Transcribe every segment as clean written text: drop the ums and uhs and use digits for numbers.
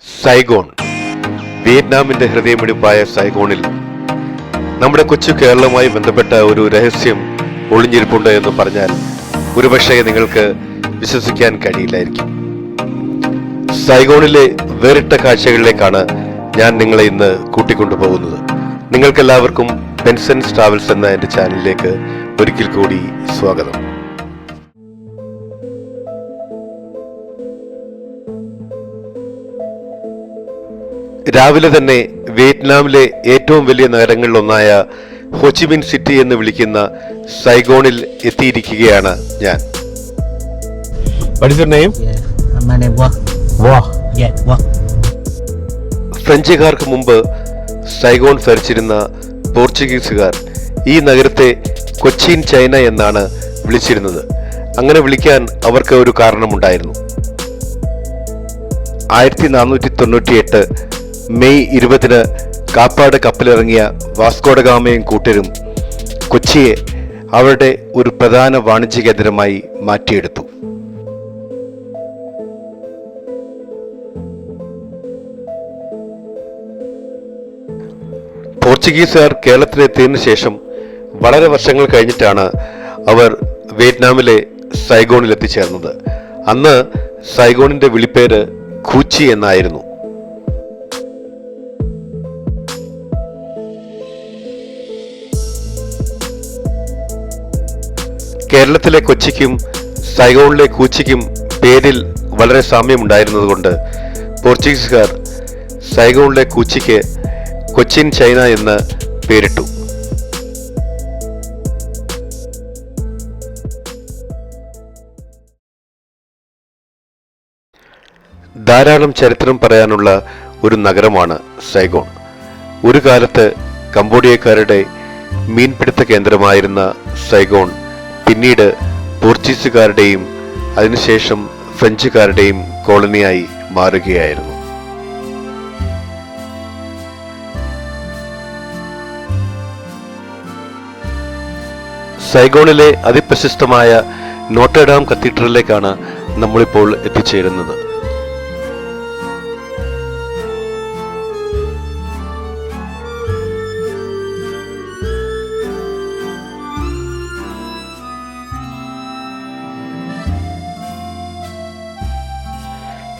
Saigon, വിയറ്റ്നാമിന്റെ ഹൃദയമിടിപ്പായ സൈഗോണിൽ നമ്മുടെ കൊച്ചു കേരളവുമായി ബന്ധപ്പെട്ട ഒരു രഹസ്യം ഒളിഞ്ഞിരിപ്പുണ്ട് എന്ന് പറഞ്ഞാൽ ഒരുപക്ഷെ നിങ്ങൾക്ക് വിശ്വസിക്കാൻ കഴിയില്ലായിരിക്കും. സൈഗോണിലെ വേറിട്ട കാഴ്ചകളിലേക്കാണ് ഞാൻ നിങ്ങളെ ഇന്ന് കൂട്ടിക്കൊണ്ടുപോകുന്നത്. നിങ്ങൾക്കെല്ലാവർക്കും ബെൻസൺസ് ട്രാവൽസ് എന്ന എൻ്റെ ചാനലിലേക്ക് ഒരിക്കൽ കൂടി സ്വാഗതം. രാവിലെ തന്നെ വിയറ്റ്നാമിലെ ഏറ്റവും വലിയ നഗരങ്ങളിലൊന്നായ ഹോച്ചിമിൻ സിറ്റി എന്ന് വിളിക്കുന്ന സൈഗോണിൽ എത്തിയിരിക്കുകയാണ് ഞാൻ. ഫ്രഞ്ചുകാർക്ക് മുമ്പ് സൈഗോൺ ഭരിച്ചിരുന്ന പോർച്ചുഗീസുകാർ ഈ നഗരത്തെ കൊച്ചിൻ ചൈന എന്നാണ് വിളിച്ചിരുന്നത്. അങ്ങനെ വിളിക്കാൻ അവർക്ക് ഒരു കാരണമുണ്ടായിരുന്നു. 1498 മെയ് 20 കാപ്പാട് കപ്പലിറങ്ങിയ വാസ്കോഡഗാമയും കൂട്ടരും കൊച്ചിയെ അവരുടെ ഒരു പ്രധാന വാണിജ്യ കേന്ദ്രമായി മാറ്റിയെടുത്തു. പോർച്ചുഗീസുകാർ കേരളത്തിലെത്തിയതിനു ശേഷം വളരെ വർഷങ്ങൾ കഴിഞ്ഞിട്ടാണ് അവർ വിയറ്റ്നാമിലെ സൈഗോണിൽ എത്തിച്ചേർന്നത്. അന്ന് സൈഗോണിന്റെ വിളിപ്പേര് കൂച്ചി എന്നായിരുന്നു. കേരളത്തിലെ കൊച്ചിക്കും സൈഗോണിലെ കൂച്ചിക്കും പേരിൽ വളരെ സാമ്യമുണ്ടായിരുന്നതുകൊണ്ട് പോർച്ചുഗീസുകാർ സൈഗോണിലെ കൂച്ചിക്ക് കൊച്ചിൻ ചൈന എന്ന് പേരിട്ടു. ധാരാളം ചരിത്രം പറയാനുള്ള ഒരു നഗരമാണ് സൈഗോൺ. ഒരു കാലത്ത് കംബോഡിയക്കാരുടെ മീൻപിടുത്ത കേന്ദ്രമായിരുന്ന സൈഗോൺ പിന്നീട് പോർച്ചുഗീസുകാരുടെയും അതിനുശേഷം ഫ്രഞ്ചുകാരുടെയും കോളനിയായി മാറുകയായിരുന്നു. സൈഗോണിലെ അതിപ്രശസ്തമായ നോട്ടർഡാം കത്തീഡ്രലിലേക്കാണ് നമ്മളിപ്പോൾ എത്തിച്ചേരുന്നത്.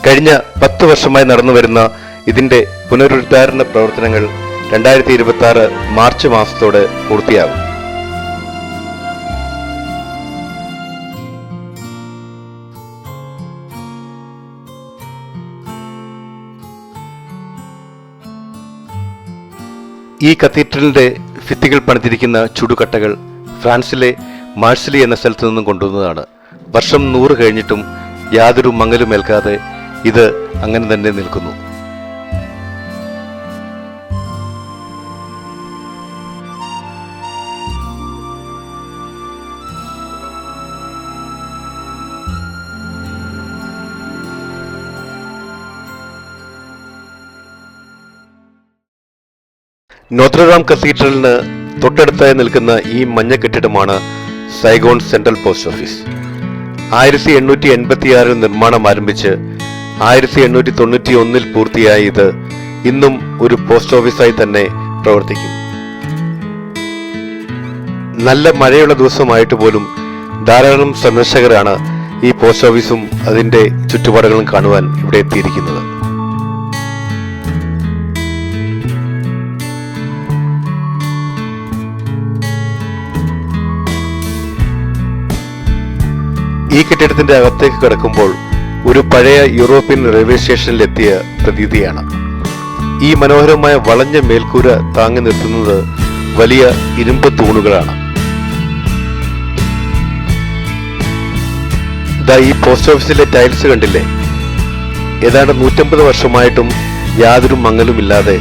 കഴിഞ്ഞ 10 വർഷമായി നടന്നുവരുന്ന ഇതിന്റെ പുനരുദ്ധാരണ പ്രവർത്തനങ്ങൾ 2026 മാർച്ച് മാസത്തോടെ പൂർത്തിയാകും. ഈ കത്തീഡ്രലിന്റെ ഭിത്തികൾ പണിതിരിക്കുന്ന ചുടുകട്ടകൾ ഫ്രാൻസിലെ മാഴ്സലി എന്ന സ്ഥലത്തു നിന്നും കൊണ്ടുവന്നതാണ്. വർഷം 100 കഴിഞ്ഞിട്ടും യാതൊരു മങ്ങലുമേൽക്കാതെ ഇത് അങ്ങനെ തന്നെ നിൽക്കുന്നു. നോത്രഡാം കത്തീഡ്രലിന് തൊട്ടടുത്തായി നിൽക്കുന്ന ഈ മഞ്ഞ കെട്ടിടമാണ് സൈഗോൺ സെൻട്രൽ പോസ്റ്റ് ഓഫീസ്. 1886 നിർമ്മാണം ആരംഭിച്ച് 1891 പൂർത്തിയായ ഇത് ഇന്നും ഒരു പോസ്റ്റ് ഓഫീസായി തന്നെ പ്രവർത്തിക്കും. നല്ല മഴയുള്ള ദിവസമായിട്ട് പോലും ധാരാളം സന്ദർശകരാണ് ഈ പോസ്റ്റ് ഓഫീസും അതിന്റെ ചുറ്റുപാടുകളും കാണുവാൻ ഇവിടെ എത്തിയിരിക്കുന്നത്. ഈ കെട്ടിടത്തിന്റെ അകത്തേക്ക് കിടക്കുമ്പോൾ ഒരു പഴയ യൂറോപ്യൻ റെയിൽവേ സ്റ്റേഷനിലെത്തിയ പ്രതീതിയാണ്. ഈ മനോഹരമായ വളഞ്ഞ മേൽക്കൂര താങ്ങി നിർത്തുന്നത് വലിയ ഇരുമ്പ് തൂണുകളാണ്. ഈ പോസ്റ്റ് ഓഫീസിലെ ടൈൽസ് കണ്ടില്ലേ? ഏതാണ്ട് 150 വർഷമായിട്ടും യാതൊരു മങ്ങലുമില്ലാതെ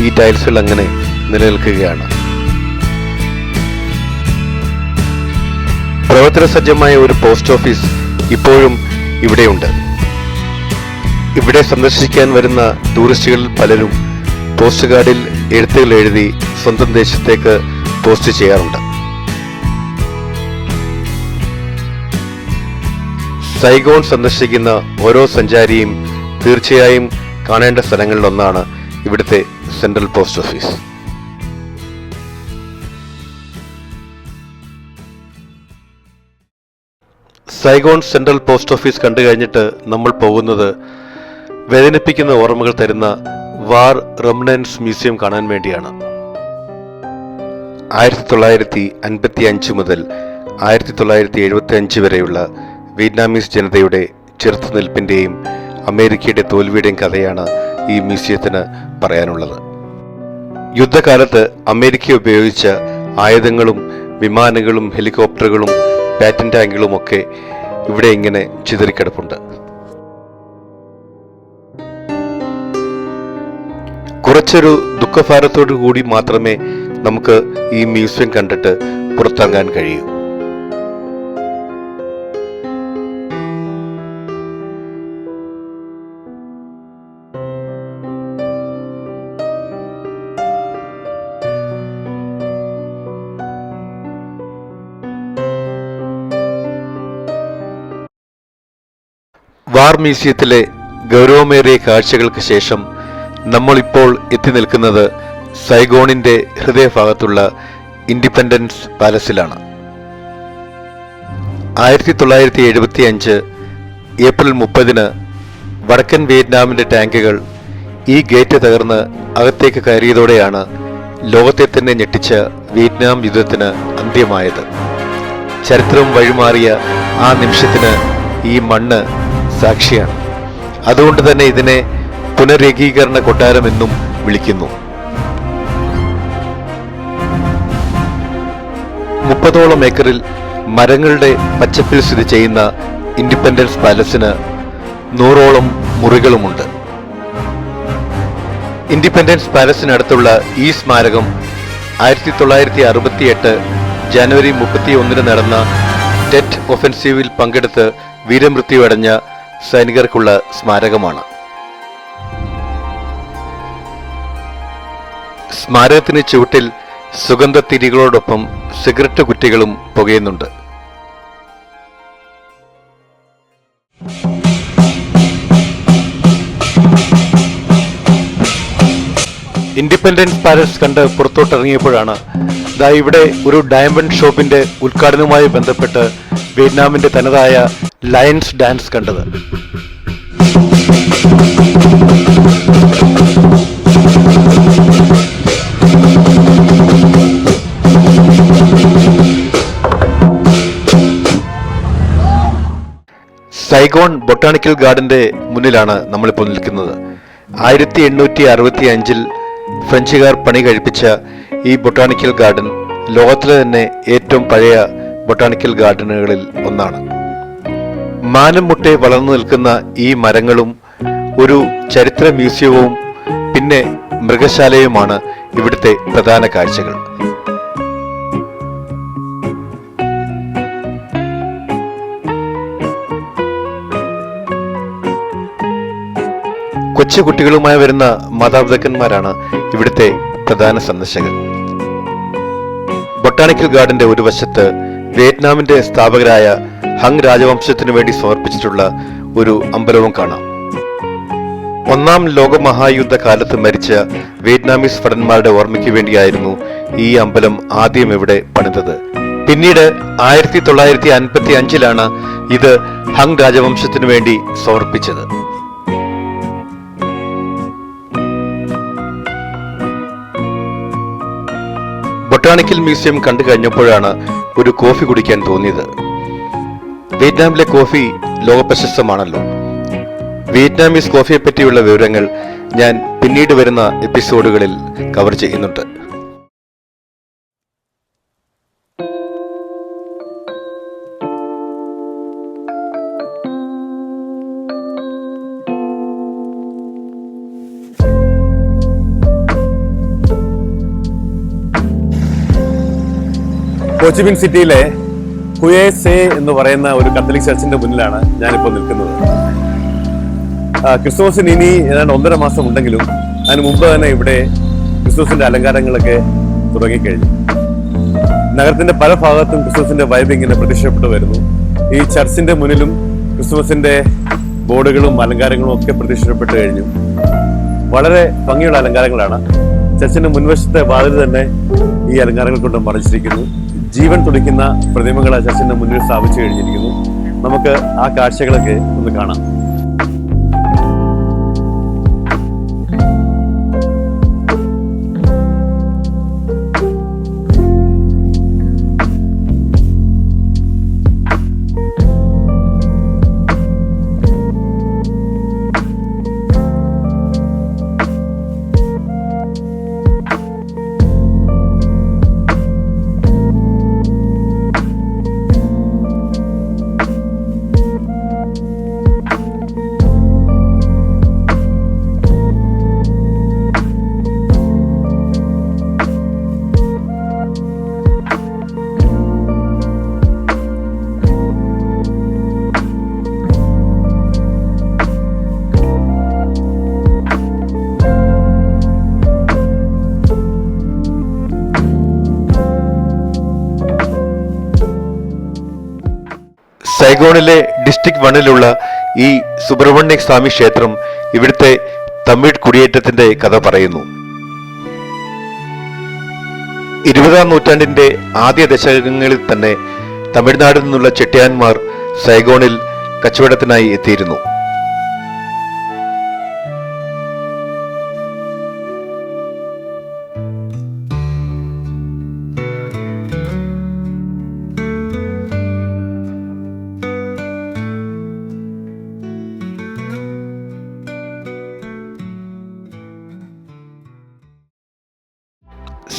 ഈ ടൈൽസുകൾ അങ്ങനെ നിലനിൽക്കുകയാണ്. പ്രവർത്തന സജ്ജമായ ഒരു പോസ്റ്റ് ഓഫീസ് ഇപ്പോഴും ഇവിടെയുണ്ട്. ഇവിടെ സന്ദർശിക്കാൻ വരുന്ന ടൂറിസ്റ്റുകളിൽ പലരും പോസ്റ്റ് കാർഡിൽ എഴുത്തുകൾ എഴുതി സ്വന്തം ദേശത്തേക്ക് പോസ്റ്റ് ചെയ്യാറുണ്ട്. സൈഗോൺ സന്ദർശിക്കുന്ന ഓരോ സഞ്ചാരിയും തീർച്ചയായും കാണേണ്ട സ്ഥലങ്ങളിലൊന്നാണ് ഇവിടുത്തെ central post office. Saigon central post office കണ്ടു കഴിഞ്ഞിട്ട് നമ്മൾ പോകുന്നത് വേദനിപ്പിക്കുന്ന ഓർമ്മകൾ തരുന്ന വാർ റെമിനൻസ് മ്യൂസിയം കാണാൻ വേണ്ടിയാണ്. 1955 മുതൽ 1975 വരെയുള്ള വിയറ്റ്നാമീസ് ജനതയുടെ ചെറുത്തുനിൽപ്പിന്റെയും അമേരിക്കയുടെ തോൽവിയുടെയും കഥയാണ് ഈ മ്യൂസിയത്തിന് പറയാനുള്ളത്. യുദ്ധകാലത്ത് അമേരിക്ക ഉപയോഗിച്ച ആയുധങ്ങളും വിമാനങ്ങളും ഹെലികോപ്റ്ററുകളും പാറ്റൻ ടാങ്കുകളും ഒക്കെ ഇവിടെ ഇങ്ങനെ ചിതറിക്കിടപ്പുണ്ട്. കുറച്ചൊരു ദുഃഖഭാരത്തോടു കൂടി മാത്രമേ നമുക്ക് ഈ മ്യൂസിയം കണ്ടിട്ട് പുറത്തിറങ്ങാൻ കഴിയൂ. വാർ മ്യൂസിയത്തിലെ ഗൗരവമേറിയ കാഴ്ചകൾക്ക് ശേഷം നമ്മളിപ്പോൾ എത്തി നിൽക്കുന്നത് സൈഗോണിന്റെ ഹൃദയഭാഗത്തുള്ള ഇൻഡിപെൻഡൻസ് പാലസിലാണ്. 1975 ഏപ്രിൽ 30 വടക്കൻ വിയറ്റ്നാമിന്റെ ടാങ്കുകൾ ഈ ഗേറ്റ് തകർന്ന് അകത്തേക്ക് കയറിയതോടെയാണ് ലോകത്തെ തന്നെ ഞെട്ടിച്ച വിയറ്റ്നാം യുദ്ധത്തിന് അന്ത്യമായത്. ചരിത്രം വഴിമാറിയ ആ നിമിഷത്തിന് ഈ മണ്ണ് സാക്ഷിയാണ്. അതുകൊണ്ട് തന്നെ ഇതിനെ പുനരേകീകരണ കൊട്ടാരം എന്നും വിളിക്കുന്നു. 30ഓളം ഏക്കറിൽ മരങ്ങളുടെ പച്ചപ്പിൽ സ്ഥിതി ചെയ്യുന്ന ഇൻഡിപെൻഡൻസ് പാലസിന് 100ഓളം മുറികളുമുണ്ട്. ഇൻഡിപെൻഡൻസ് പാലസിനടുത്തുള്ള ഈ സ്മാരകം 1968 ജനുവരി 31 നടന്ന ടെറ്റ് ഒഫൻസീവിൽ പങ്കെടുത്ത് വീരമൃത്യു അടഞ്ഞ സൈനികർക്കുള്ള സ്മാരകമാണ്. സ്മാരകത്തിന് ചുവട്ടിൽ സുഗന്ധത്തിരികളോടൊപ്പം സിഗരറ്റ് കുറ്റികളും പുകയുന്നുണ്ട്. ഇൻഡിപെൻഡൻസ് പാലസ് കണ്ട് പുറത്തോട്ടിറങ്ങിയപ്പോഴാണ് ഇവിടെ ഒരു ഡയമണ്ട് ഷോപ്പിന്റെ ഉദ്ഘാടനവുമായി ബന്ധപ്പെട്ട് വിയറ്റ്നാമിന്റെ തനതായ ലയൺസ് ഡാൻസ് കണ്ടത്. സൈഗോൺ ബൊട്ടാണിക്കൽ ഗാർഡന്റെ മുന്നിലാണ് നമ്മളിപ്പോൾ നിൽക്കുന്നത്. 1865 ഫ്രഞ്ചുകാർ പണി കഴിപ്പിച്ച ഈ ബൊട്ടാണിക്കൽ ഗാർഡൻ ലോകത്തിലെ തന്നെ ഏറ്റവും പഴയ ബൊട്ടാണിക്കൽ ഗാർഡനുകളിൽ ഒന്നാണ്. മാനം മുട്ടെ വളർന്നു നിൽക്കുന്ന ഈ മരങ്ങളും ഒരു ചരിത്ര മ്യൂസിയവും പിന്നെ മൃഗശാലയുമാണ് ഇവിടുത്തെ പ്രധാന കാഴ്ചകൾ. കൊച്ചുകുട്ടികളുമായി വരുന്ന മാതാപിതാക്കന്മാരാണ് ഇവിടുത്തെ പ്രധാന സന്ദർശകർ. ബൊട്ടാണിക്കൽ ഗാർഡന്റെ ഒരു വശത്ത് വിയറ്റ്നാമിന്റെ സ്ഥാപകരായ ഹങ് രാജവംശത്തിനു വേണ്ടി സമർപ്പിച്ചിട്ടുള്ള ഒരു അമ്പലവും കാണാം. ഒന്നാം ലോകമഹായുദ്ധ കാലത്ത് മരിച്ച വിയറ്റ്നാമീസ് ഭടന്മാരുടെ ഓർമ്മയ്ക്ക് വേണ്ടിയായിരുന്നു ഈ അമ്പലം ആദ്യം ഇവിടെ പണിതത്. പിന്നീട് 1955 ഇത് ഹങ് രാജവംശത്തിനു വേണ്ടി സമർപ്പിച്ചത്. ബൊട്ടാണിക്കൽ മ്യൂസിയം കണ്ടു കഴിഞ്ഞപ്പോഴാണ് ഒരു കോഫി കുടിക്കാൻ തോന്നിയത്. വിയറ്റ്നാമിലെ കോഫി ലോകപ്രശസ്തമാണല്ലോ. വിയറ്റ്നാമീസ് കോഫിയെ പറ്റിയുള്ള വിവരങ്ങൾ ഞാൻ പിന്നീട് വരുന്ന എപ്പിസോഡുകളിൽ കവർ ചെയ്യുന്നുണ്ട്. ഹോച്ചിമിൻ സിറ്റിയിലെ ഹുയെ സേ എന്ന് പറയുന്ന ഒരു കത്തലിക് ചർച്ചിന്റെ മുന്നിലാണ് ഞാനിപ്പോൾ നിൽക്കുന്നത്. ക്രിസ്മസിന് ഇനി ഏതാണ്ട് 1.5 മാസം ഉണ്ടെങ്കിലും അതിന് മുമ്പ് തന്നെ ഇവിടെ ക്രിസ്മസിന്റെ അലങ്കാരങ്ങളൊക്കെ തുടങ്ങിക്കഴിഞ്ഞു. നഗരത്തിന്റെ പല ഭാഗത്തും ക്രിസ്മസിന്റെ വൈബ് ഇങ്ങനെ പ്രത്യക്ഷപ്പെട്ടു വരുന്നു. ഈ ചർച്ചിന്റെ മുന്നിലും ക്രിസ്മസിന്റെ ബോർഡുകളും അലങ്കാരങ്ങളും ഒക്കെ പ്രത്യക്ഷപ്പെട്ടു കഴിഞ്ഞു. വളരെ ഭംഗിയുള്ള അലങ്കാരങ്ങളാണ്. ചർച്ചിന്റെ മുൻവശത്തെ വാതിൽ തന്നെ ഈ അലങ്കാരങ്ങൾ കൊണ്ട് മറച്ചിരിക്കുന്നു. ജീവൻ തുടിക്കുന്ന പ്രതിമകൾ ആ ചർച്ചിന്റെ മുന്നിൽ സ്ഥാപിച്ചു കഴിഞ്ഞിരിക്കുന്നു. നമുക്ക് ആ കാഴ്ചകളൊക്കെ ഒന്ന് കാണാം. സൈഗോണിലെ ഡിസ്ട്രിക്ട് 1-ലുള്ള ഈ സുബ്രഹ്മണ്യ സ്വാമി ക്ഷേത്രം ഇവിടുത്തെ തമിഴ് കുടിയേറ്റത്തിന്റെ കഥ പറയുന്നു. 20-ാം നൂറ്റാണ്ടിന്റെ ആദ്യ ദശകങ്ങളിൽ തന്നെ തമിഴ്നാട്ടിൽ നിന്നുള്ള ചെട്ടിയാന്മാർ സൈഗോണിൽ കച്ചവടത്തിനായി എത്തിയിരുന്നു.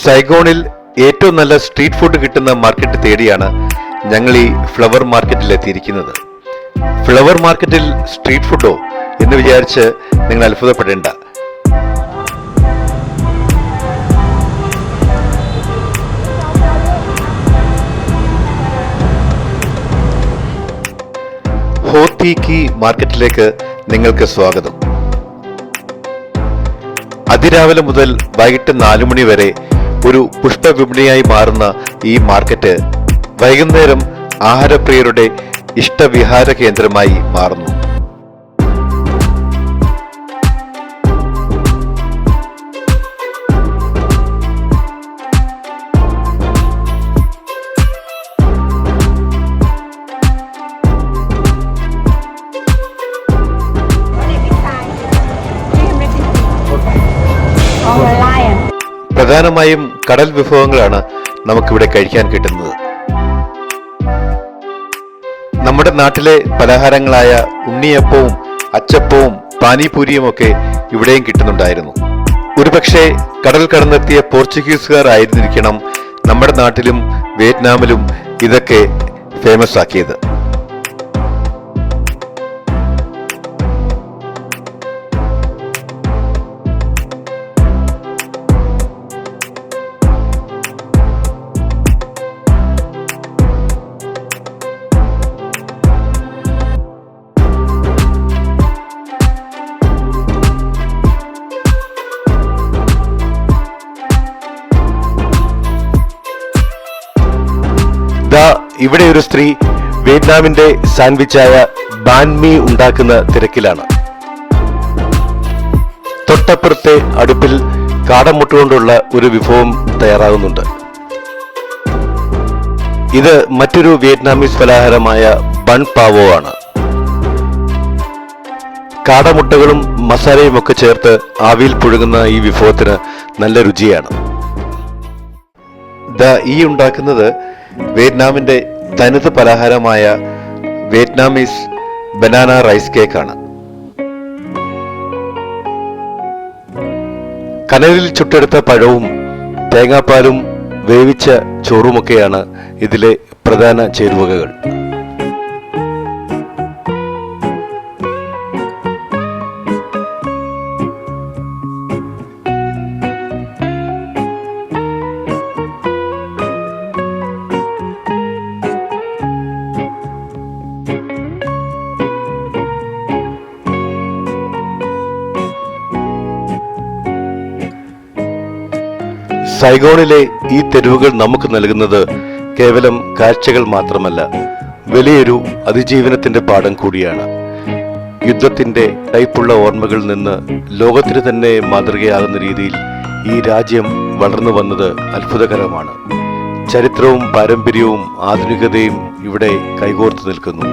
സൈഗോണിൽ ഏറ്റവും നല്ല സ്ട്രീറ്റ് ഫുഡ് കിട്ടുന്ന മാർക്കറ്റ് തേടിയാണ് ഞങ്ങൾ ഈ ഫ്ലവർ മാർക്കറ്റിൽ എത്തിയിരിക്കുന്നത്. ഫ്ലവർ മാർക്കറ്റിൽ സ്ട്രീറ്റ് ഫുഡോ എന്ന് വിചാരിച്ച് നിങ്ങൾ അത്ഭുതപ്പെടേണ്ട. ഹോത്തിക്കി മാർക്കറ്റിലേക്ക് നിങ്ങൾക്ക് സ്വാഗതം. അതിരാവിലെ മുതൽ വൈകിട്ട് 4 മണി വരെ ഒരു പുഷ്പവിപണിയായി മാറുന്ന ഈ മാർക്കറ്റ് വൈകുന്നേരം ആഹാരപ്രിയരുടെ ഇഷ്ടവിഹാര കേന്ദ്രമായി മാറുന്നു. പ്രധാനമായും കടൽ വിഭവങ്ങളാണ് നമുക്കിവിടെ കഴിക്കാൻ കിട്ടുന്നത്. നമ്മുടെ നാട്ടിലെ പലഹാരങ്ങളായ ഉണ്ണിയപ്പവും അച്ചപ്പവും പാനിപൂരിയും ഒക്കെ ഇവിടെയും കിട്ടുന്നുണ്ടായിരുന്നു. ഒരുപക്ഷെ കടൽ കടന്നെത്തിയ പോർച്ചുഗീസുകാർ ആയിരുന്നിരിക്കണം നമ്മുടെ നാട്ടിലും വിയറ്റ്നാമിലും ഇതൊക്കെ ഫേമസ് ആക്കിയത്. ഇവിടെ ഒരു സ്ത്രീ വിയറ്റ്നാമിന്റെ സാൻഡ്വിച്ചായ ബാൻമി ഉണ്ടാക്കുന്ന തിരക്കിലാണ്. തൊട്ടപ്പുറത്തെ അടുപ്പിൽ കാടമുട്ടുകൊണ്ടുള്ള ഒരു വിഭവം തയ്യാറാകുന്നുണ്ട്. ഇത് മറ്റൊരു വിയറ്റ്നാമീസ് പലഹാരമായ ബൺ പാവോ ആണ്. കാടമുട്ടകളും മസാലയും ഒക്കെ ചേർത്ത് ആവിയിൽ പുഴുങ്ങുന്ന ഈ വിഭവത്തിന് നല്ല രുചിയാണ്. ഈ ഉണ്ടാക്കുന്നത് വിയറ്റ്നാമിന്റെ തനത് പലഹാരമായ വിയറ്റ്നാമീസ് ബനാന റൈസ് കേക്കാണ്. കനലിൽ ചുട്ടെടുത്ത പഴവും തേങ്ങാപ്പാലും വേവിച്ച ചോറുമൊക്കെയാണ് ഇതിലെ പ്രധാന ചേരുവകകൾ. സൈഗോണിലെ ഈ തെരുവുകൾ നമുക്ക് നൽകുന്നത് കേവലം കാഴ്ചകൾ മാത്രമല്ല, വലിയൊരു അതിജീവനത്തിന്റെ പാഠം കൂടിയാണ്. യുദ്ധത്തിന്റെ കയ്പുള്ള ഓർമ്മകളിൽ നിന്ന് ലോകത്തിന് തന്നെ മാതൃകയാകുന്ന രീതിയിൽ ഈ രാജ്യം വളർന്നു വന്നത് അത്ഭുതകരമാണ്. ചരിത്രവും പാരമ്പര്യവും ആധുനികതയും ഇവിടെ കൈകോർത്ത് നിൽക്കുന്നു.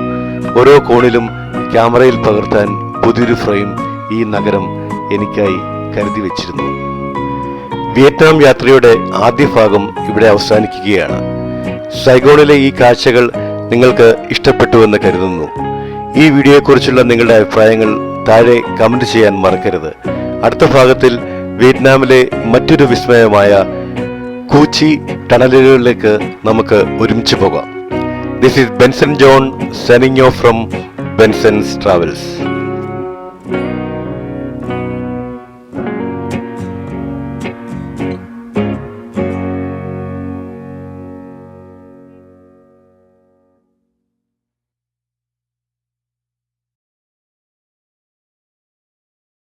ഓരോ കോണിലും ക്യാമറയിൽ പകർത്താൻ പുതിയൊരു ഫ്രെയിം ഈ നഗരം എനിക്കായി കരുതി വെച്ചിരുന്നു. വിയറ്റ്നാം യാത്രയുടെ ആദ്യ ഭാഗം ഇവിടെ അവസാനിക്കുകയാണ്. സൈഗോണിലെ ഈ കാഴ്ചകൾ നിങ്ങൾക്ക് ഇഷ്ടപ്പെട്ടുവെന്ന് കരുതുന്നു. ഈ വീഡിയോയെക്കുറിച്ചുള്ള നിങ്ങളുടെ അഭിപ്രായങ്ങൾ താഴെ കമന്റ് ചെയ്യാൻ മറക്കരുത്. അടുത്ത ഭാഗത്തിൽ വിയറ്റ്നാമിലെ മറ്റൊരു വിസ്മയമായ കൂച്ചി ടണലുകളിലേക്ക് നമുക്ക് ഒരുമിച്ച് പോകാം. This is Benson John signing off from Benson's Travels.